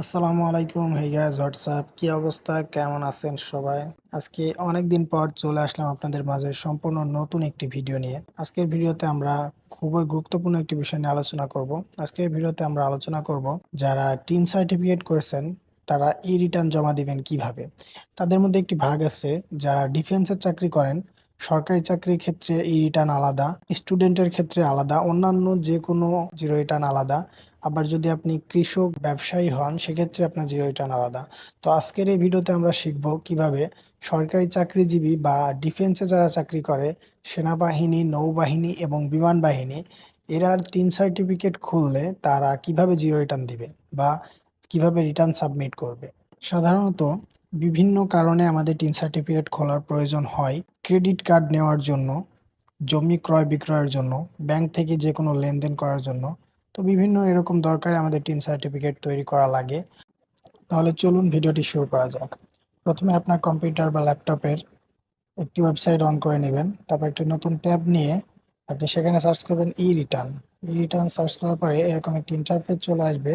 আসসালামু আলাইকুম। Hey guys, WhatsApp, কি অবস্থা, কেমন আছেন সবাই? আজকে অনেক দিন পর চলে আসলাম আপনাদের মাঝে সম্পূর্ণ নতুন একটি ভিডিও নিয়ে। আজকের ভিডিওতে আমরা খুবই গুরুত্বপূর্ণ একটি বিষয় নিয়ে আলোচনা করব। আজকের ভিডিওতে আমরা আলোচনা করব যারা টিন সার্টিফিকেট করেছেন তারা ই রিটার্ন জমা দিবেন কিভাবে। তাদের মধ্যে একটি ভাগ আছে যারা ডিফেন্সের চাকরি করেন। সরকারি চাকরির ক্ষেত্রে ই রিটার্ন আলাদা, স্টুডেন্টের ক্ষেত্রে আলাদা, অন্যান্য যে কোনো জিরো রিটার্ন আলাদা। আবার যদি আপনি কৃষক ব্যবসায়ী হন সেক্ষেত্রে আপনার জিরো রিটার্ন আলাদা। তো আজকের এই ভিডিওতে আমরা শিখব কিভাবে সরকারি চাকরিজীবী বা ডিফেন্সে যারা চাকরি করে, সেনাবাহিনী, নৌবাহিনী এবং বিমান বাহিনী, এরার তিন সার্টিফিকেট খুললে তারা কিভাবে জিরো রিটার্ন দিবে বা কিভাবে রিটার্ন সাবমিট করবে। সাধারণত বিভিন্ন কারণে আমাদের তিন সার্টিফিকেট খোলার প্রয়োজন হয়। ক্রেডিট কার্ড নেওয়ার জন্য, জমি ক্রয় বিক্রয়ের জন্য, ব্যাংক থেকে যে কোনো লেনদেন করার জন্য। তো বিভিন্ন এরকম দরকারে আমাদের টিন সার্টিফিকেট তৈরি করা লাগে। তাহলে চলুন ভিডিওটি শুরু করা যাক। প্রথমে আপনার কম্পিউটার বা ল্যাপটপের একটি ওয়েবসাইট অন করে নেবেন। তারপর একটি নতুন ট্যাব নিয়ে আপনি সেখানে সার্চ করবেন ই রিটার্ন। ই রিটার্ন সার্চ করার পরে এরকম একটি ইন্টারফেস চলে আসবে,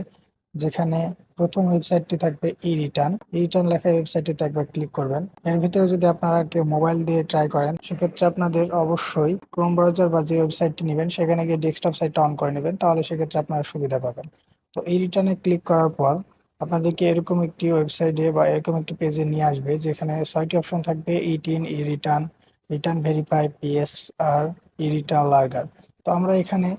যেখানে প্রথম ওয়েবসাইটটি থাকবে ই রিটার্ন। ই রিটার্ন লেখা ওয়েবসাইটটিতে একবার ক্লিক করবেন। এর ভিতরে যদি আপনারা কেউ মোবাইল দিয়ে ট্রাই করেন সেক্ষেত্রে আপনাদের অবশ্যই ক্রোম ব্রাউজার বা যে ওয়েবসাইটটি নেবেন সেখানে গিয়ে ডেস্কটপ সাইটটা অন করে নেবেন, তাহলে সেক্ষেত্রে আপনারা সুবিধা পাবেন। তো ই রিটার্নে ক্লিক করার পর আপনাদেরকে এরকম একটি ওয়েবসাইটে বা এরকম একটি পেজে নিয়ে আসবে, যেখানে 6টি অপশন থাকবে: e TIN, e return, return verify, PSR, e return ledger. তো আমরা এখানে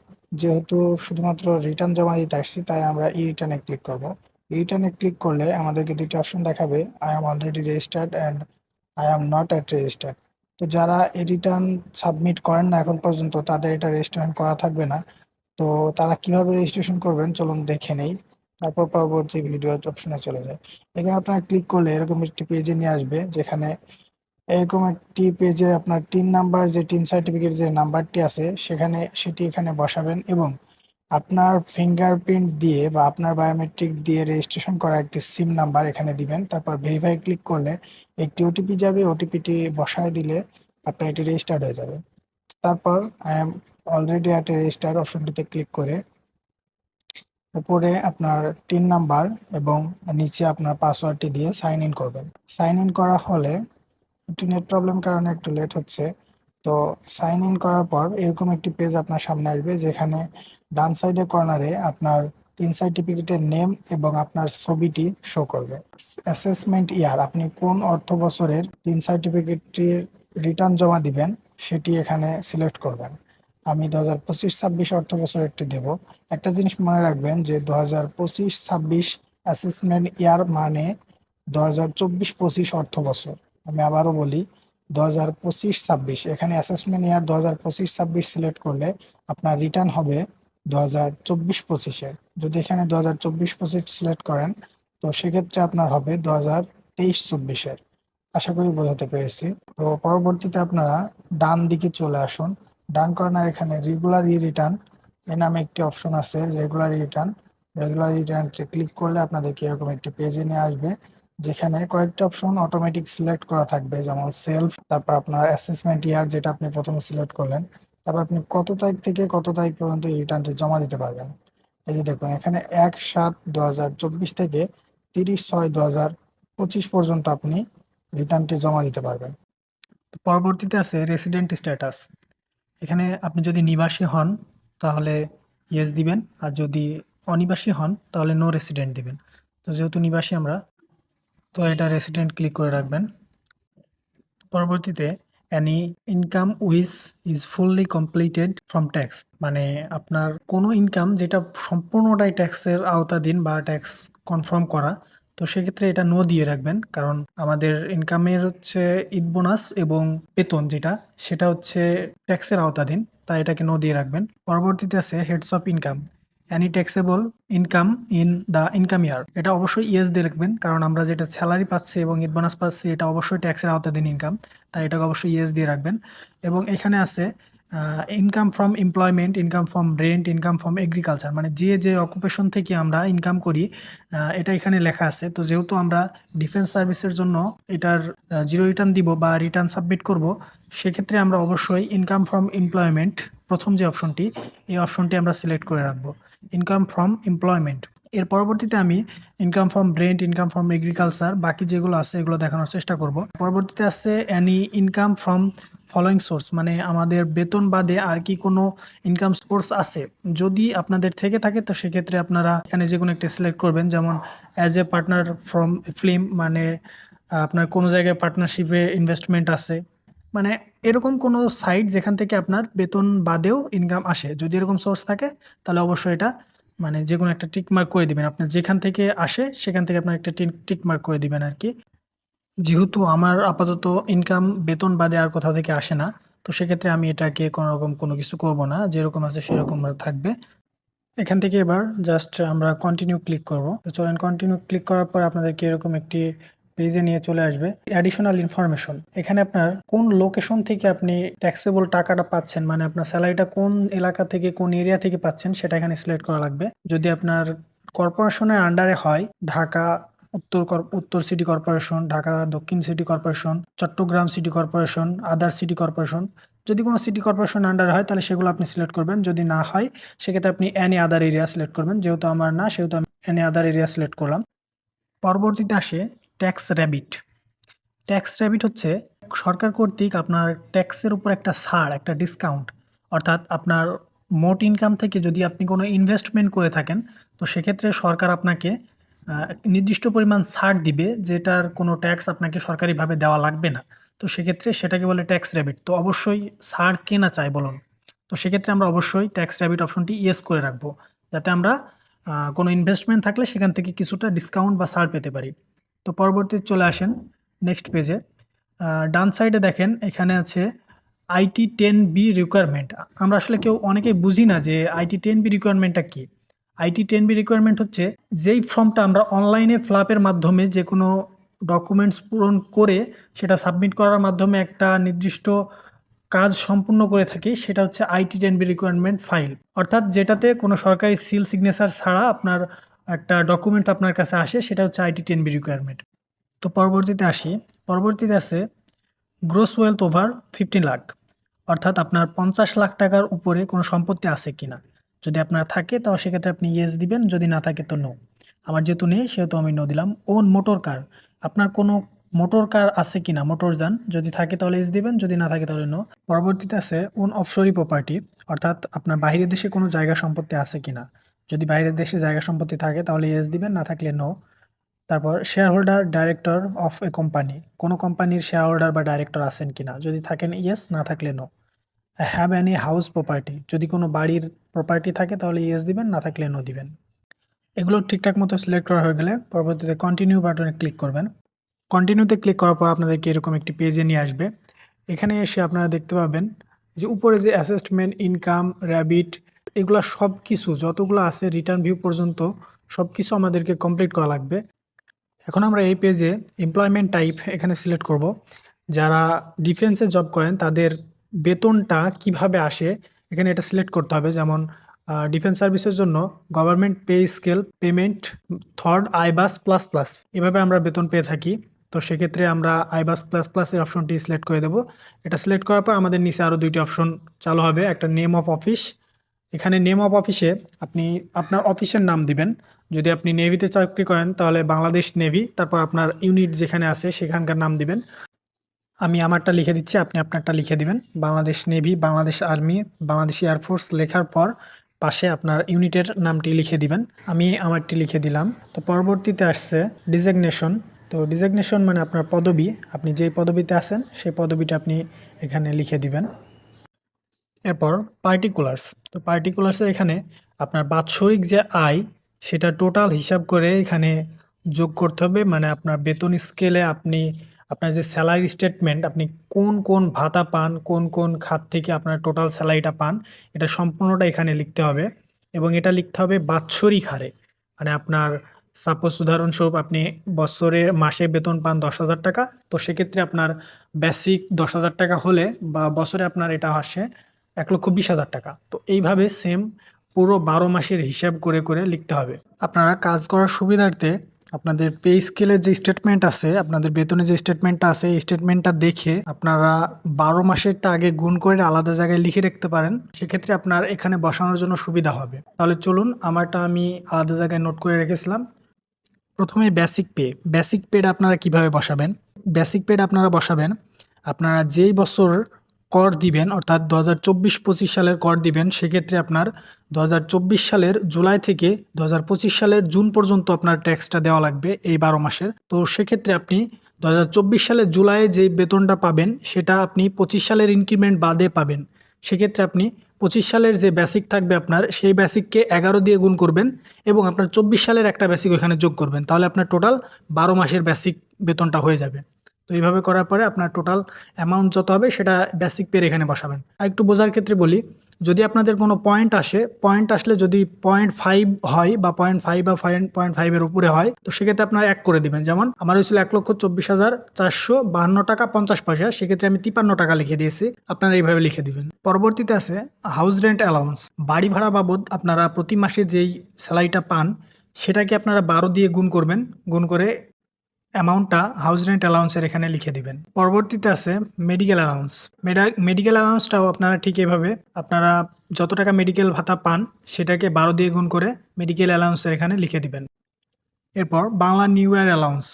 যেহেতু শুধুমাত্র রিটার্ন জমা দিতে আসছি, তাই আমরা ই রিটার্নে ক্লিক করব। ই রিটার্নে ক্লিক করলে আমাদেরকে দুটি অপশন দেখাবে: I am already registered and I am not at registered. তো যারা এই রিটার্ন সাবমিট করেন না এখন পর্যন্ত, তাদের এটা রেজিস্ট্রেশন করা থাকবে না। তো তারা কিভাবে রেজিস্ট্রেশন করবেন চলুন দেখে নেই, তারপর পরবর্তী ভিডিও অপশনে চলে যায়। এখানে আপনারা ক্লিক করলে এরকম একটি পেজে নিয়ে আসবে, যেখানে এরকম একটি পেজে আপনার টিন নাম্বার, যে টিন সার্টিফিকেট যে নাম্বারটি আছে সেটি এখানে বসাবেন এবং আপনার ফিঙ্গারপ্রিন্ট দিয়ে বা আপনার বায়োমেট্রিক দিয়ে রেজিস্ট্রেশন করা একটি সিম নাম্বার এখানে দিবেন। তারপর ভেরিফাই ক্লিক করলে একটি ওটিপি যাবে, ওটিপিটি বসায় দিলে আপনার এটি রেজিস্টার্ড হয়ে যাবে। তারপর I am already at register অপশনটিতে ক্লিক করে উপরে আপনার টিন নাম্বার এবং নিচে আপনার পাসওয়ার্ডটি দিয়ে সাইন ইন করবেন। সাইন ইন করা হলে, একটু নেট প্রবলেম কারণে একটু লেট হচ্ছে, তো সাইন ইন করার পর এরকম একটি পেজ আপনার সামনে আসবে, যেখানে ডান সাইডে কর্নারে আপনার টিন সার্টিফিকেটের নেম এবং আপনার ছবিটি শো করবে। অ্যাসেসমেন্ট ইয়ার, আপনি কোন অর্থ বছরের টিন সার্টিফিকেটটির রিটার্ন জমা দিবেন সেটি এখানে সিলেক্ট করবেন। আমি 2025-26 অর্থ বছরেরটি দেব। একটা জিনিস মনে রাখবেন যে 2025-26 অ্যাসেসমেন্ট ইয়ার মানে 2024-25 অর্থ বছর। আমি আবারও বলি, 2025-26, এখানে অ্যাসেসমেন্ট ইয়ার 2025-26 সিলেক্ট করলে আপনার রিটার্ন হবে 2024-25-এর। যদি এখানে 2024-25 সিলেক্ট করেন তো সেক্ষেত্রে আপনার হবে 2023-24-এর। আশা করি বোঝাতে পেরেছি। তো পরবর্তীতে আপনারা ডান দিকে চলে আসুন। ডান কর্নার এখানে রেগুলার ই রিটার্ন এ নামে একটি অপশন আছে, রেগুলার রিটার্ন। রেগুলার রিটার্নটি ক্লিক করলে আপনাদেরকে এরকম একটি পেজে নিয়ে আসবে, যেখানে কয়েকটা অপশন অটোমেটিক সিলেক্ট করা থাকবে, যেমন সেলফ, তারপর আপনার অ্যাসেসমেন্ট ইয়ার যেটা আপনি প্রথমে সিলেক্ট করলেন, তারপর আপনি কত তারিখ থেকে কত তারিখ পর্যন্ত এই রিটার্নটি জমা দিতে পারবেন। এই যে দেখুন এখানে 1/7/2024 থেকে 30/6/2025 পর্যন্ত আপনি রিটার্নটি জমা দিতে পারবেন। তো পরবর্তীতে আছে রেসিডেন্ট স্ট্যাটাস। এখানে আপনি যদি নিবাসী হন তাহলে ইয়েস দিবেন, আর যদি অনিবাসী হন তাহলে নো রেসিডেন্ট দিবেন। তো যেহেতু নিবাসী আমরা, তো এটা রেসিডেন্ট ক্লিক করে রাখবেন। পরবর্তীতে any income which is fully completed from tax, মানে আপনার কোনো ইনকাম যেটা সম্পূর্ণটাই ট্যাক্সের আওতাধীন বা ট্যাক্স কনফার্ম করা, তো সেক্ষেত্রে এটা নো দিয়ে রাখবেন, কারণ আমাদের ইনকামের হচ্ছে ঈদ বোনাস এবং বেতন যেটা, সেটা হচ্ছে ট্যাক্সের আওতাধীন, তাই এটাকে নো দিয়ে রাখবেন। পরবর্তীতে আছে heads of income, any taxable income in the income year, এটা অবশ্যই ইয়েস দিয়ে রাখবেন, কারণ আমরা যেটা স্যালারি পাচ্ছি এবং ঈদ বোনাস পাচ্ছি এটা অবশ্যই ট্যাক্সের আওতাধীন ইনকাম, তাই এটাকে অবশ্যই ইয়েস দিয়ে রাখবেন। এবং এখানে আছে income from employment, income from rent, income from agriculture, মানে যে যে অকুপেশন থেকে আমরা ইনকাম করি এটা এখানে লেখা আছে। তো যেহেতু আমরা ডিফেন্স সার্ভিসের জন্য এটার জিরো রিটার্ন দিব বা রিটার্ন সাবমিট করব, সেক্ষেত্রে আমরা অবশ্যই ইনকাম ফ্রম এমপ্লয়মেন্ট, প্রথম যে অপশনটি, এই অপশনটি আমরা সিলেক্ট করে রাখবো, ইনকাম ফ্রম এমপ্লয়মেন্ট। এর পরবর্তীতে আমি income from rent, income from agriculture, বাকি যেগুলো আছে এগুলো দেখানোর চেষ্টা করব। পরবর্তীতে আছে any income from following source, মানে আমাদের বেতন বাদে আর কি কোনো ইনকাম সোর্স আছে। যদি আপনাদের থেকে থাকে তো সেক্ষেত্রে আপনারা এখানে যে কোনো একটা সিলেক্ট করবেন, যেমন as a partner from film, মানে আপনার কোনো জায়গায় পার্টনারশিপে ইনভেস্টমেন্ট আছে, মানে এরকম কোনো সাইট যেখান থেকে আপনার বেতন বাদেও ইনকাম আসে। যদি এরকম সোর্স থাকে তাহলে অবশ্যই এটা মানে যে কোনো একটা টিক মার্ক করে দিবেন। আপনার যেখান থেকে আসে সেখান থেকে আপনার একটা টিক মার্ক করে দিবেন আর কি। যেহেতু আমার আপাতত ইনকাম বেতন বাদে আর কোথাও থেকে আসে না, তো সেক্ষেত্রে আমি এটাকে কোনো রকম কোনো কিছু করব না, যেরকম আছে সেরকম থাকবে। এখান থেকে এবার জাস্ট আমরা কন্টিনিউ ক্লিক করব। তো চলেন কন্টিনিউ ক্লিক করার পর আপনাদেরকে এরকম একটি পেজে নিয়ে চলে আসবে। অ্যাডিশনাল ইনফরমেশন, এখানে আপনার কোন লোকেশন থেকে আপনি ট্যাক্সেবল টাকাটা পাচ্ছেন, মানে আপনার স্যালারিটা কোন এলাকা থেকে কোন এরিয়া থেকে পাচ্ছেন সেটা এখানে সিলেক্ট করা লাগবে। যদি আপনার কর্পোরেশনের আন্ডারে হয়, ঢাকা উত্তর city corporation, Dhaka Dakshin city corporation, Chattogram city corporation, other city corporation, যদি কোনো সিটি কর্পোরেশন আন্ডার হয় তাহলে সেগুলো আপনি সিলেক্ট করবেন। যদি না হয় সেক্ষেত্রে আপনি অ্যানি আদার এরিয়া সিলেক্ট করবেন। যেহেতু আমার না, সেহেতু আমি অ্যানি আদার এরিয়া সিলেক্ট করলাম। পরবর্তীতে আসে ট্যাক্স র্যাবিট। ট্যাক্স র্যাবিট হচ্ছে সরকার কর্তৃক আপনার ট্যাক্সের উপর একটা ছাড়, একটা ডিসকাউন্ট। অর্থাৎ আপনার মোট ইনকাম থেকে যদি আপনি কোনো ইনভেস্টমেন্ট করে থাকেন তো সেক্ষেত্রে সরকার আপনাকে নির্দিষ্ট পরিমাণ ছাড় দিবে, যেটার কোনো ট্যাক্স আপনাকে সরকারিভাবে দেওয়া লাগবে না। তো সেক্ষেত্রে সেটাকে বলে ট্যাক্স র্যাবিট। তো অবশ্যই ছাড় কে না চায় বলুন। তো সেক্ষেত্রে আমরা অবশ্যই ট্যাক্স র্যাবিট অপশনটি ইয়েস করে রাখবো, যাতে আমরা কোনো ইনভেস্টমেন্ট থাকলে সেখান থেকে কিছুটা ডিসকাউন্ট বা ছাড় পেতে পারি। তো পরবর্তীতে চলে আসেন নেক্সট পেজে। ডান সাইডে দেখেন এখানে আছে IT10B রিকোয়ারমেন্ট। আমরা আসলে কেউ অনেকেই বুঝি না যে IT10B রিকোয়ারমেন্টটা কী। IT10B রিকোয়ারমেন্ট হচ্ছে যেই ফর্মটা আমরা অনলাইনে ফিল মাধ্যমে যে কোনো ডকুমেন্টস পূরণ করে সেটা সাবমিট করার মাধ্যমে একটা নির্দিষ্ট কাজ সম্পূর্ণ করে থাকি, সেটা হচ্ছে IT10B রিকোয়ারমেন্ট ফাইল। অর্থাৎ যেটাতে কোনো সরকারি সিল সিগনেচার ছাড়া আপনার একটা ডকুমেন্ট আপনার কাছে আসে, সেটা হচ্ছে IT10B রিকোয়ারমেন্ট। তো পরবর্তীতে আসি। পরবর্তীতে আছে গ্রোস ওয়েলথ ওভার 15 লাখ, অর্থাৎ আপনার 50 লাখ টাকার উপরে কোনো সম্পত্তি আছে কিনা। যদি আপনার থাকে তাহলে সেক্ষেত্রে আপনি ইয়েস দিবেন, যদি না থাকে তো নো। আমার যেহেতু নেই সেহেতু আমি নো দিলাম। ওন মোটর কার, আপনার কোনো মোটর কার আছে কিনা, মোটরযান, যদি থাকে তাহলে ইয়েস দিবেন, যদি না থাকে তাহলে নো। পরবর্তীতে আছে ওন অফশোরি প্রপার্টি, অর্থাৎ আপনার বাইরের দেশে কোনো জায়গা সম্পত্তি আছে কিনা। যদি বাইরের দেশে জায়গা সম্পত্তি থাকে তাহলে ইয়েস দিবেন, না থাকলে নো। তারপর share holder director of a company, কোনো কোম্পানির শেয়ার হোল্ডার বা ডাইরেক্টর আছেন কিনা, যদি থাকেন ইয়েস, না থাকলে no. Have any house property, যদি কোনো বাড়ির প্রপার্টি থাকে তাহলে ইয়েস দিবেন, না থাকলে নো দিবেন। এগুলো ঠিকঠাক মতো সিলেক্ট করা হয়ে গেলে পরবর্তীতে কন্টিনিউ বাটনে ক্লিক করবেন। কন্টিনিউতে ক্লিক করার পর আপনাদেরকে এরকম একটি পেজে নিয়ে আসবে। এখানে এসে আপনারা দেখতে পাবেন যে উপরে যে অ্যাসেসমেন্ট, ইনকাম, র্যাবিট, এগুলো সব কিছু যতগুলো আছে রিটার্ন ভিউ পর্যন্ত সব কিছু আমাদেরকে কমপ্লিট করা লাগবে। এখন আমরা এই পেজে এমপ্লয়মেন্ট টাইপ এখানে সিলেক্ট করব। যারা ডিফেন্সে জব করেন তাদের বেতনটা কিভাবে আসে এখানে এটা সিলেক্ট করতে হবে। যেমন ডিফেন্স সার্ভিসের জন্য government pay scale payment third আইবাস plus plus, এভাবে আমরা বেতন পেয়ে থাকি। তো সেক্ষেত্রে আমরা আইবাস প্লাস প্লাস এই অপশনটি সিলেক্ট করে দেবো। এটা সিলেক্ট করার পর আমাদের নিচে আরও দুইটি অপশন চালু হবে। একটা নেম অফ অফিস, এখানে নেম অফ অফিসে আপনি আপনার অফিসের নাম দিবেন। যদি আপনি নেভিতে চাকরি করেন তাহলে বাংলাদেশ নেভি, তারপর আপনার ইউনিট যেখানে আছে সেখানকার নাম দিবেন। আমি আমারটা লিখে দিচ্ছি, আপনি আপনারটা লিখে দিবেন। Bangladesh navy, Bangladesh army, Bangladesh air force লেখার পর পাশে আপনার ইউনিটের নামটি লিখে দিবেন। আমি আমারটি লিখে দিলাম। তো পরবর্তীতে আসছে ডিজিগনেশন। তো ডিজিগনেশন মানে আপনার পদবি, আপনি যেই পদবিতে আছেন সেই পদবিটা আপনি এখানে লিখে দিবেন। এরপর পার্টিকুলার্স। তো পার্টিকুলার্সের এখানে আপনার বাৎসরিক যে আয় সেটা টোটাল হিসাব করে এখানে যোগ করতে হবে। মানে আপনার বেতন স্কেলে আপনি আপনার যে স্যালারি স্টেটমেন্ট, আপনি কোন কোন ভাতা পান, কোন কোন খাত থেকে আপনার টোটাল স্যালারিটা পান, এটা সম্পূর্ণটা এখানে লিখতে হবে। এবং এটা লিখতে হবে বাৎসরিক হারে। মানে আপনার সাপোজ উদাহরণস্বরূপ আপনি মাসে বেতন পান 10,000 টাকা, তো সেক্ষেত্রে আপনার বেসিক 10,000 টাকা হলে বা বছরে আপনার এটা আসে 1,20,000 টাকা। তো এইভাবে সেম পুরো 12 মাসের হিসাব করে করে লিখতে হবে। আপনারা কাজ করার সুবিধার্থে আপনাদের পে স্কেলের যে স্টেটমেন্ট আছে, আপনাদের বেতনের যে স্টেটমেন্টটা আছে, এই স্টেটমেন্টটা দেখে আপনারা 12 মাসেরটা আগে গুণ করে আলাদা জায়গায় লিখে রাখতে পারেন। সেক্ষেত্রে আপনার এখানে বসানোর জন্য সুবিধা হবে। তাহলে চলুন, আমারটা আমি আলাদা জায়গায় নোট করে রেখেছিলাম। প্রথমে বেসিক পে। বেসিক পেটা আপনারা কিভাবে বসাবেন? বেসিক পেটা আপনারা বসাবেন, আপনারা যেই বছর কর দিবেন, অর্থাৎ 2024-25 সালের কর দিবেন, সেক্ষেত্রে আপনার 2024 সালের জুলাই থেকে 2025 সালের জুন পর্যন্ত আপনার ট্যাক্সটা দেওয়া লাগবে এই 12 মাসের। তো সেক্ষেত্রে আপনি 2024 সালের জুলাইয়ে যে বেতনটা পাবেন সেটা আপনি 25 সালের ইনক্রিমেন্ট বাদে পাবেন। সেক্ষেত্রে আপনি 25 সালের যে বেসিক থাকবে আপনার, সেই বেসিককে 11 দিয়ে গুণ করবেন এবং আপনার 24 সালের একটা বেসিক ওইখানে যোগ করবেন। তাহলে আপনার টোটাল 12 মাসের বেসিক বেতনটা হয়ে যাবে। তো এইভাবে করার পরে আপনার টোটাল অ্যামাউন্ট যত হবে সেটা বেসিক পের এখানে বসাবেন। আর একটু বোঝার ক্ষেত্রে বলি, যদি আপনাদের কোনো পয়েন্ট আসে, পয়েন্ট আসলে যদি 0.5 হয় বা 0.5 বা 0.5 এর উপরে হয়, তো সেক্ষেত্রে আপনারা এক করে দিবেন। যেমন আমার হয়েছিল 1,24,452 টাকা 50 পয়সা, সেক্ষেত্রে আমি 53 টাকা লিখে দিয়েছি। আপনারা এইভাবে লিখে দিবেন। পরবর্তীতে আছে হাউস রেন্ট অ্যালাউন্স। বাড়ি ভাড়া বাবদ আপনারা প্রতি মাসে যেই স্যালারিটা পান সেটাকে আপনারা 12 দিয়ে গুণ করবেন। গুণ করে অ্যামাউন্টটা হাউস রেন্ট অ্যালাউন্সের এখানে লিখে দিবেন। পরবর্তীতে আছে মেডিকেল অ্যালাউন্স। মেডিকেল অ্যালাউন্সটাও আপনারা ঠিক এভাবে, আপনারা যত টাকা মেডিকেল ভাতা পান সেটাকে 12 দিয়ে গুণ করে মেডিকেল অ্যালাউন্সের এখানে লিখে দিবেন। এরপর বাংলা নিউ ইয়ার অ্যালাউন্স।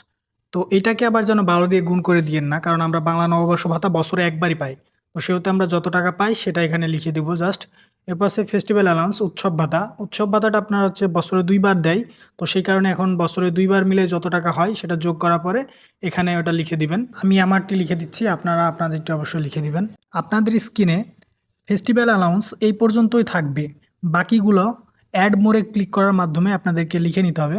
তো এটাকে আবার যেন 12 দিয়ে গুণ করে দিয়েন না, কারণ আমরা বাংলা নববর্ষ ভাতা বছরে একবারই পাই। তো সেহেতু আমরা যত টাকা পাই সেটা এখানে লিখে দিব জাস্ট। এরপর আছে ফেস্টিভ্যাল অ্যালাউন্স, উৎসব ভাতা। উৎসব ভাতাটা আপনার হচ্ছে বছরে 2 বার দেয়। তো সেই কারণে এখন বছরে 2 বার মিলে যত টাকা হয় সেটা যোগ করার পরে এখানে ওটা লিখে দিবেন। আমি আমারটি লিখে দিচ্ছি, আপনারা আপনাদেরটি অবশ্যই লিখে দিবেন। আপনাদের স্ক্রিনে ফেস্টিভ্যাল অ্যালাউন্স এই পর্যন্তই থাকবে। বাকিগুলো অ্যাড মোরে ক্লিক করার মাধ্যমে আপনাদেরকে লিখে নিতে হবে।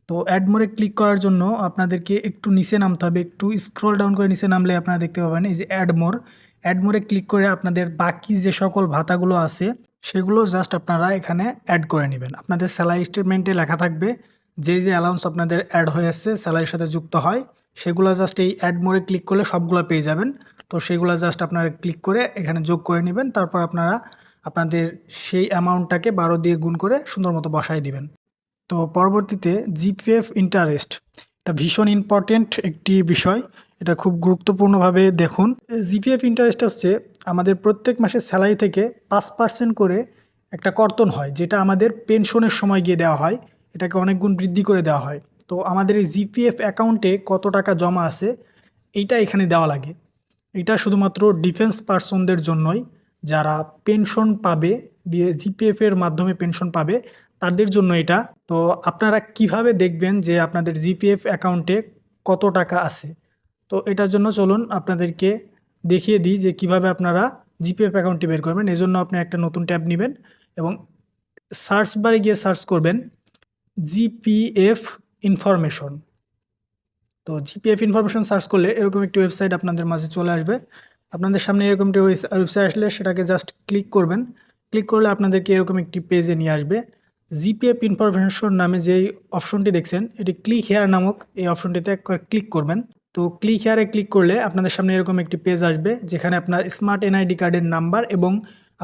তো অ্যাড মোরে ক্লিক করার জন্য আপনাদেরকে একটু নিচে নামতে হবে। একটু স্ক্রল ডাউন করে নিচে নামলে আপনারা দেখতে পাবেন এই যে অ্যাড মোর। অ্যাড মোরে ক্লিক করে আপনাদের বাকি যে সকল ভাতাগুলো আছে সেগুলো জাস্ট আপনারা এখানে অ্যাড করে নেবেন। আপনাদের স্যালারি স্টেটমেন্টে লেখা থাকবে যে অ্যালাউন্স আপনাদের অ্যাড হয়ে আসছে, স্যালারির সাথে যুক্ত হয়, সেগুলো জাস্ট এই অ্যাড মোরে ক্লিক করলে সবগুলো পেয়ে যাবেন। তো সেগুলো জাস্ট আপনারা ক্লিক করে এখানে যোগ করে নেবেন। তারপর আপনারা আপনাদের সেই অ্যামাউন্টটাকে 12 দিয়ে গুণ করে সুন্দর মতো বসায় দিবেন। তো পরবর্তীতে জিপিএফ ইন্টারেস্ট, এটা ভীষণ ইম্পর্টেন্ট একটি বিষয়। এটা খুব গুরুত্বপূর্ণভাবে দেখুন। জিপিএফ ইন্টারেস্ট হচ্ছে আমাদের প্রত্যেক মাসে স্যালারি থেকে 5% করে একটা কর্তন হয়, যেটা আমাদের পেনশনের সময় গিয়ে দেওয়া হয়। এটাকে অনেক গুণ বৃদ্ধি করে দেওয়া হয়। তো আমাদের এই জিপিএফ অ্যাকাউন্টে কত টাকা জমা আছে এইটা এখানে দেওয়া লাগে। এটা শুধুমাত্র ডিফেন্স পার্সনদের জন্যই, যারা পেনশন পাবে, জিপিএফ এর মাধ্যমে পেনশন পাবে তাদের জন্য এটা। তো আপনারা কিভাবে দেখবেন যে আপনাদের জিপিএফ অ্যাকাউন্টে কত টাকা আছে? তো এটার জন্য চলুন আপনাদেরকে দেখিয়ে দিই যে কিভাবে আপনারা জিপিএফ অ্যাকাউন্টটি বের করবেন। এজন্য আপনি একটা নতুন ট্যাব নেবেন এবং সার্চ বারে গিয়ে সার্চ করবেন জিপিএফ ইনফরমেশন। তো জিপিএফ ইনফরমেশন সার্চ করলে এরকম একটি ওয়েবসাইট আপনাদের মাঝে চলে আসবে। আপনাদের সামনে এরকম একটি ওয়েবসাইট আসলে সেটাকে জাস্ট ক্লিক করবেন। ক্লিক করলে আপনাদেরকে এরকম একটি পেজে নিয়ে আসবে। জিপিএফ ইনফরমেশন নামে যেই অপশনটি দেখছেন, এটি ক্লিক হেয়ার নামক এই অপশনটিতে ক্লিক করবেন। তো ক্লিক হেয়ারে ক্লিক করলে আপনাদের সামনে এরকম একটি পেজ আসবে, যেখানে আপনার স্মার্ট এনআইডি কার্ডের নাম্বার এবং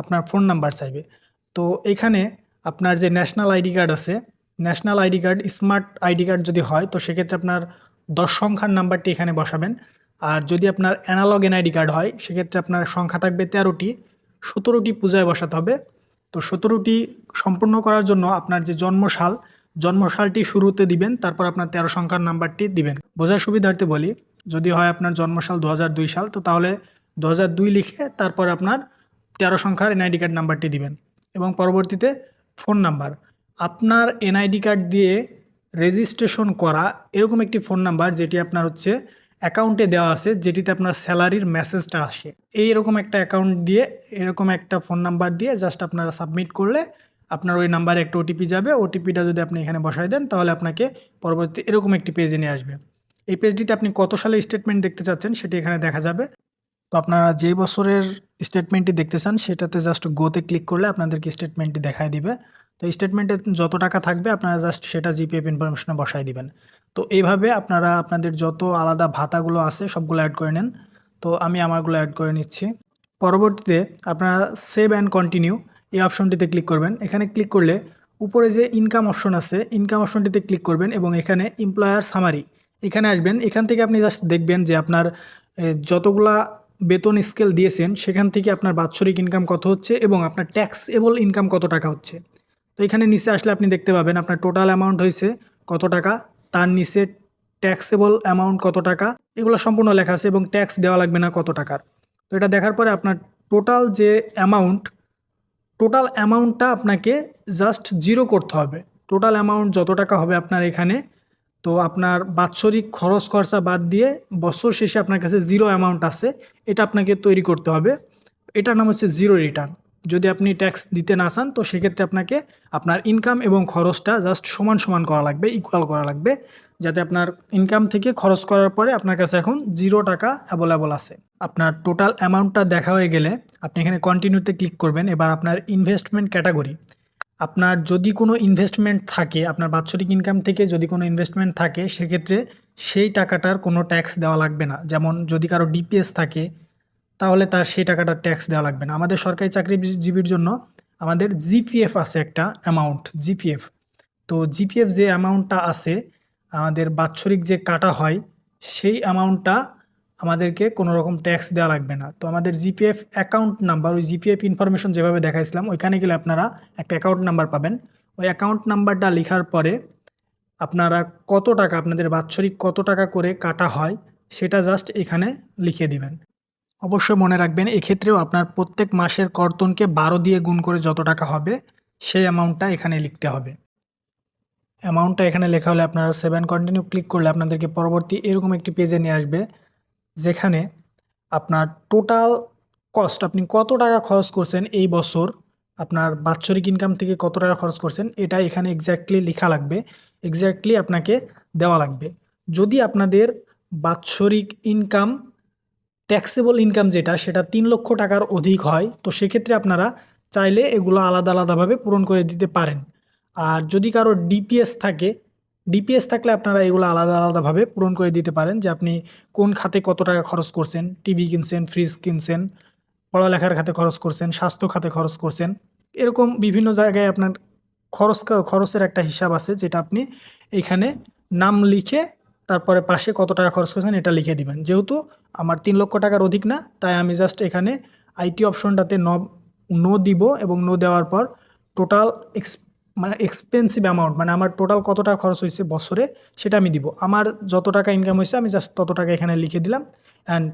আপনার ফোন নাম্বার চাইবে। তো এখানে আপনার যে ন্যাশনাল আইডি কার্ড আছে, national ID card, smart ID card যদি হয় তো সেক্ষেত্রে আপনার 10 সংখ্যার নাম্বারটি এখানে বসাবেন। আর যদি আপনার অ্যানালগ এনআইডি কার্ড হয় সেক্ষেত্রে আপনার সংখ্যা থাকবে 13টি, 17টি পূজায় বসাতে হবে। তো 17টি সম্পূর্ণ করার জন্য আপনার যে জন্মসালটি শুরুতে দিবেন, তারপর আপনার 13 সংখ্যার নাম্বারটি দিবেন। বোঝার সুবিধার্থে বলি, যদি হয় আপনার জন্মসাল 2002 সাল, তো তাহলে 2002 লিখে তারপর আপনার 13 সংখ্যার এনআইডি কার্ড নাম্বারটি দিবেন। এবং পরবর্তীতে ফোন নাম্বার, আপনার এনআইডি কার্ড দিয়ে রেজিস্ট্রেশন করা এরকম একটি ফোন নাম্বার যেটি আপনার হচ্ছে অ্যাকাউন্টে দেওয়া আছে, যেটিতে আপনার স্যালারির মেসেজটা আসে, এইরকম একটা অ্যাকাউন্ট দিয়ে এরকম একটা ফোন নাম্বার দিয়ে জাস্ট আপনারা সাবমিট করলে আপনার ওই নাম্বারে একটা ওটিপি যাবে। ওটিপিটা যদি আপনি এখানে বসায় দেন তাহলে আপনাকে পরবর্তী এরকম একটি পেজে নিয়ে আসবে। এই পেজটিতে আপনি কত সালে স্টেটমেন্ট দেখতে চাচ্ছেন সেটি এখানে দেখা যাবে। তো আপনারা যে বছরের স্টেটমেন্টটি দেখতে চান সেটাতে জাস্ট গোতে ক্লিক করলে আপনাদেরকে স্টেটমেন্টটি দেখায় দিবে। তো স্টেটমেন্টে যত টাকা থাকবে আপনারা জাস্ট সেটা জিপিএফ ইনফরমেশনে বসায় দিবেন। তো এইভাবে আপনারা আপনাদের যত আলাদা ভাতাগুলো আছে সবগুলো অ্যাড করে নেন। তো আমি আমারগুলো অ্যাড করে নিচ্ছি। পরবর্তীতে আপনারা সেভ অ্যান্ড কন্টিনিউ এই অপশনটিতে ক্লিক করবেন। এখানে ক্লিক করলে উপরে যে ইনকাম অপশন আছে, ইনকাম অপশনটিতে ক্লিক করবেন এবং এখানে এমপ্লয়ার সামারি এখানে আসবেন। এখান থেকে আপনি জাস্ট দেখবেন যে আপনার যতগুলা বেতন স্কেল দিয়েছেন সেখান থেকে আপনার বাৎসরিক ইনকাম কত হচ্ছে এবং আপনার ট্যাক্সেবল ইনকাম কত টাকা হচ্ছে। তো এখানে নিচে আসলে আপনি দেখতে পাবেন আপনার টোটাল অ্যামাউন্ট হয়েছে কত টাকা, তার নিচে ট্যাক্সেবল অ্যামাউন্ট কত টাকা, এগুলো সম্পূর্ণ লেখা আছে এবং ট্যাক্স দেওয়া লাগবে না কত টাকার। তো এটা দেখার পরে আপনার টোটাল যে অ্যামাউন্টটা আপনাকে জাস্ট জিরো করতে হবে। টোটাল অ্যামাউন্ট যত টাকা হবে আপনার এখানে, তো আপনার বাৎসরিক খরচ খরচা বাদ দিয়ে বছর শেষে আপনার কাছে জিরো অ্যামাউন্ট আছে, এটা আপনাকে তৈরি করতে হবে। এটার নাম হচ্ছে জিরো রিটার্ন। যদি আপনি ট্যাক্স দিতে না চান তো সেক্ষেত্রে আপনাকে আপনার ইনকাম এবং খরচটা জাস্ট সমান সমান করা লাগবে, ইকুয়াল করা লাগবে, যাতে আপনার ইনকাম থেকে খরচ করার পরে আপনার কাছে এখন 0 টাকা অ্যাভেলেবল আছে। আপনার টোটাল অ্যামাউন্টটা দেখা হয়ে গেলে আপনি এখানে কন্টিনিউতে ক্লিক করবেন। এবার আপনার ইনভেস্টমেন্ট ক্যাটাগরি, আপনার যদি কোনো ইনভেস্টমেন্ট থাকে, আপনার বাৎসরিক ইনকাম থেকে যদি কোনো ইনভেস্টমেন্ট থাকে সেক্ষেত্রে সেই টাকাটার কোনো ট্যাক্স দেওয়া লাগবে না। যেমন যদি কারো ডিপিএস থাকে তাহলে তার সেই টাকাটার ট্যাক্স দেওয়া লাগবে না। আমাদের সরকারি চাকরিজীবীর জন্য আমাদের জিপিএফ আছে একটা অ্যামাউন্ট, জিপিএফ। তো জিপিএফ যে অ্যামাউন্টটা আছে, আমাদের বাৎসরিক যে কাটা হয় সেই অ্যামাউন্টটা আমাদেরকে কোনো রকম ট্যাক্স দেওয়া লাগবে না। তো আমাদের জিপিএফ অ্যাকাউন্ট নাম্বার, ওই জিপিএফ ইনফরমেশন যেভাবে দেখাইছিলাম ওইখানে গেলে আপনারা একটা অ্যাকাউন্ট নাম্বার পাবেন। ওই অ্যাকাউন্ট নাম্বারটা লেখার পরে আপনারা কত টাকা, আপনাদের বাৎসরিক কত টাকা করে কাটা হয় সেটা জাস্ট এখানে লিখে দিবেন। অবশ্যই মনে রাখবেন এক্ষেত্রেও আপনার প্রত্যেক মাসের কর্তনকে 12 দিয়ে গুণ করে যত টাকা হবে সেই অ্যামাউন্টটা এখানে লিখতে হবে। অ্যামাউন্টটা এখানে লেখা হলে আপনারা 7 কন্টিনিউ ক্লিক করলে আপনাদেরকে পরবর্তী এরকম একটি পেজে নিয়ে আসবে, যেখানে আপনার টোটাল কস্ট, আপনি কত টাকা খরচ করছেন এই বছর, আপনার বাৎসরিক ইনকাম থেকে কত টাকা খরচ করছেন এটা এখানে এক্স্যাক্টলি লেখা লাগবে, এক্স্যাক্টলি আপনাকে দেওয়া লাগবে। যদি আপনাদের বাৎসরিক ইনকাম, ট্যাক্সেবল ইনকাম যেটা, সেটা 3 লক্ষ টাকার অধিক হয় তো সেক্ষেত্রে আপনারা চাইলে এগুলো আলাদা আলাদাভাবে পূরণ করে দিতে পারেন। আর যদি কারো ডিপিএস থাকে, ডিপিএস থাকলে আপনারা এগুলো আলাদা আলাদাভাবে পূরণ করে দিতে পারেন, যে আপনি কোন খাতে কত টাকা খরচ করছেন, টিভি কিনছেন, ফ্রিজ কিনছেন, পড়ালেখার খাতে খরচ করছেন, স্বাস্থ্য খাতে খরচ করছেন, এরকম বিভিন্ন জায়গায় আপনার খরচের একটা হিসাব আছে, যেটা আপনি এখানে নাম লিখে তারপরে পাশে কত টাকা খরচ করেছেন এটা লিখে দিবেন। যেহেতু আমার 3 লক্ষ টাকার অধিক না, তাই আমি জাস্ট এখানে আইটি অপশনটাতে নো দিব এবং নো দেওয়ার পর টোটাল এক্সপেন্সিভ অ্যামাউন্ট, মানে আমার টোটাল কত টাকা খরচ হয়েছে বছরে সেটা আমি দিব। আমার যত টাকা ইনকাম হয়েছে আমি জাস্ট তত টাকা এখানে লিখে দিলাম, অ্যান্ড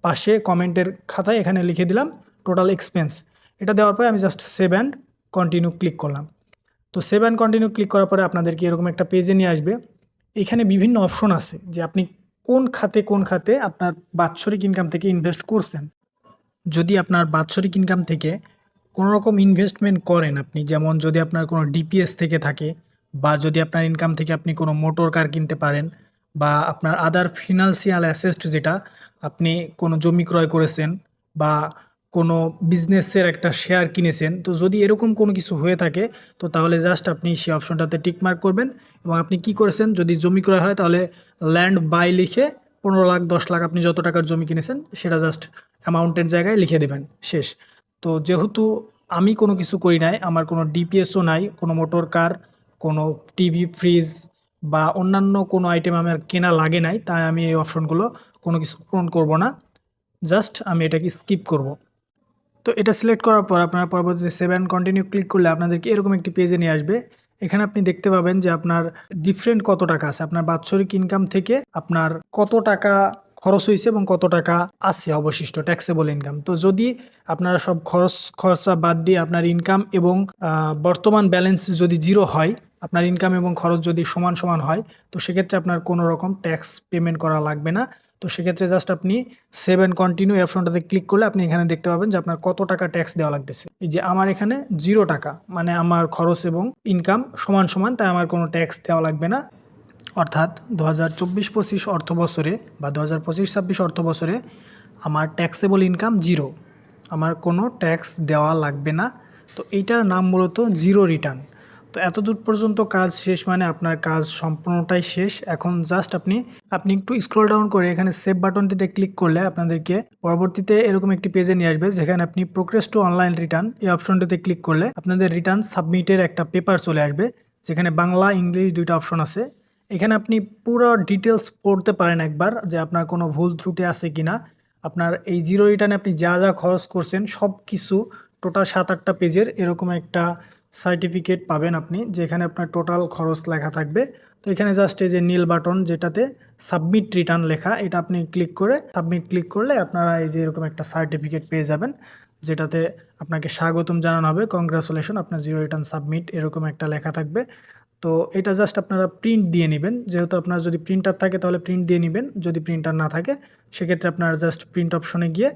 পাশে কমেন্টের খাতায় এখানে লিখে দিলাম টোটাল এক্সপেন্স। এটা দেওয়ার পরে আমি just save and continue click করলাম। তো সেভ অ্যান্ড কন্টিনিউ ক্লিক করার পরে আপনাদেরকে এরকম একটা পেজে নিয়ে আসবে। এখানে বিভিন্ন অপশন আছে যে আপনি কোন খাতে আপনার বাৎসরিক ইনকাম থেকে ইনভেস্ট করছেন। যদি আপনার বাৎসরিক ইনকাম থেকে কোনো রকম ইনভেস্টমেন্ট করেন আপনি, যেমন যদি আপনার কোনো ডিপিএস থেকে থাকে, বা যদি আপনার ইনকাম থেকে আপনি কোনো মোটর কার কিনতে পারেন, বা আপনার আদার ফিনান্সিয়াল অ্যাসেট, যেটা আপনি কোনো জমি ক্রয় করেছেন বা কোনো বিজনেসের একটা শেয়ার কিনেছেন, তো যদি এরকম কোনো কিছু হয়ে থাকে তো তাহলে জাস্ট আপনি সেই অপশনটাতে টিকমার্ক করবেন এবং আপনি কি করেছেন, যদি জমি ক্রয় হয় তাহলে ল্যান্ড বাই লিখে 15 লাখ 10 লাখ আপনি যত টাকার জমি কিনেছেন সেটা জাস্ট অ্যামাউন্টের জায়গায় লিখে দেবেন, শেষ। তো যেহেতু আমি কোনো কিছু করি নাই, আমার কোনো ডিপিএসও নাই, কোনো মোটর কার, কোনো টিভি ফ্রিজ বা অন্যান্য কোনো আইটেম আমার কেনা লাগে নাই, তাই আমি এই অপশনগুলো কোনো কিছু পূরণ করব না, জাস্ট আমি এটাকে স্কিপ করব। তো এটা সিলেক্ট করার পর আপনারা পরবর্তীতে সেভ অ্যান্ড কন্টিনিউ ক্লিক করলে আপনাদেরকে এরকম একটি পেজে নিয়ে আসবে। এখানে আপনি দেখতে পাবেন যে আপনার ডিফারেন্ট কত টাকা আছে, আপনার বাৎসরিক ইনকাম থেকে আপনার কত টাকা খরচ হয়েছে এবং কত টাকা আছে অবশিষ্ট ট্যাক্সেবল ইনকাম। তো যদি আপনারা সব খরচা বাদ দিয়ে আপনার ইনকাম এবং বর্তমান ব্যালেন্স যদি জিরো হয়, আপনার ইনকাম এবং খরচ যদি সমান সমান হয়, তো সেক্ষেত্রে আপনার কোনো রকম ট্যাক্স পেমেন্ট করা লাগবে না। তো সেক্ষেত্রে জাস্ট আপনি সেভ অ্যান্ড কন্টিনিউ অপশনটাতে ক্লিক করলে আপনি এখানে দেখতে পাবেন যে আপনার কত টাকা ট্যাক্স দেওয়া লাগতেছে। এই যে আমার এখানে 0 টাকা, মানে আমার খরচ এবং ইনকাম সমান সমান, তাই আমার কোনো ট্যাক্স দেওয়া লাগবে না। অর্থাৎ 2024-25 অর্থ বছরে বা 2025-26 অর্থ বছরে আমার ট্যাক্সেবল ইনকাম 0, আমার কোনো ট্যাক্স দেওয়া লাগবে না। তো এইটার নাম মূলত জিরো রিটার্ন। তো এতদূর পর্যন্ত কাজ শেষ মানে আপনার কাজ সম্পূর্ণটাই শেষ। এখন জাস্ট আপনি একটু স্ক্রল ডাউন করে এখানে সেভ বাটনটিতে ক্লিক করলে আপনাদেরকে পরবর্তীতে এরকম একটি পেজে নিয়ে আসবে, যেখানে আপনি প্রোগ্রেস টু অনলাইন রিটার্ন এই অপশনটিতে ক্লিক করলে আপনাদের রিটার্ন সাবমিটের একটা পেপার চলে আসবে, যেখানে বাংলা ইংলিশ দুইটা অপশন আছে। এখানে আপনি পুরো ডিটেলস পড়তে পারেন একবার, যে আপনার কোনো ভুল ত্রুটি আছে কিনা। আপনার এই জিরো রিটার্নে আপনি যা যা খরচ করছেন সব কিছু টোটাল 7-8টা পেজের এরকম একটা সার্টিফিকেট পাবেন আপনি, যেখানে আপনার টোটাল খরচ লেখা থাকবে। তো এখানে জাস্ট এই যে নীল বাটন যেটাতে সাবমিট রিটার্ন লেখা, এটা আপনি ক্লিক করে সাবমিট ক্লিক করলে আপনারা এই যে এরকম একটা সার্টিফিকেট পেয়ে যাবেন, যেটাতে আপনাকে স্বাগতম জানানো হবে, কংগ্রাচুলেশন আপনার জিরো রিটার্ন সাবমিট এরকম একটা লেখা থাকবে। তো এটা জাস্ট আপনারা প্রিন্ট দিয়ে নেবেন, যেহেতু আপনার যদি প্রিন্টার থাকে তাহলে প্রিন্ট দিয়ে নেবেন, যদি প্রিন্টার না থাকে সেক্ষেত্রে আপনারা জাস্ট প্রিন্ট অপশনে গিয়ে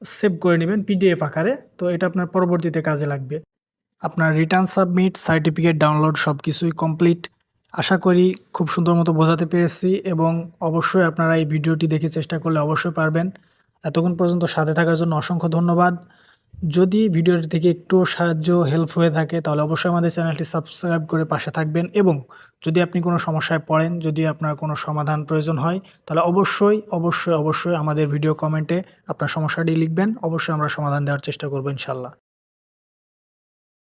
সেভ করে নেবেন পিডিএফ আকারে। তো এটা আপনার পরবর্তীতে কাজে লাগবে। আপনার রিটার্ন সাবমিট সার্টিফিকেট ডাউনলোড সব কিছুই কমপ্লিট। আশা করি খুব সুন্দর মতো বোঝাতে পেরেছি, এবং অবশ্যই আপনারা এই ভিডিওটি দেখে চেষ্টা করলে অবশ্যই পারবেন। এতক্ষণ পর্যন্ত সাথে থাকার জন্য অসংখ্য ধন্যবাদ। যদি ভিডিওটি থেকে একটু সাহায্য হেল্প হয়ে থাকে তাহলে অবশ্যই আমাদের চ্যানেলটি সাবস্ক্রাইব করে পাশে থাকবেন, এবং যদি আপনি কোনো সমস্যায় পড়েন, যদি আপনার কোনো সমাধান প্রয়োজন হয় তাহলে অবশ্যই অবশ্যই অবশ্যই আমাদের ভিডিও কমেন্টে আপনার সমস্যাটি লিখবেন, অবশ্যই আমরা সমাধান দেওয়ার চেষ্টা করবো ইনশাল্লাহ।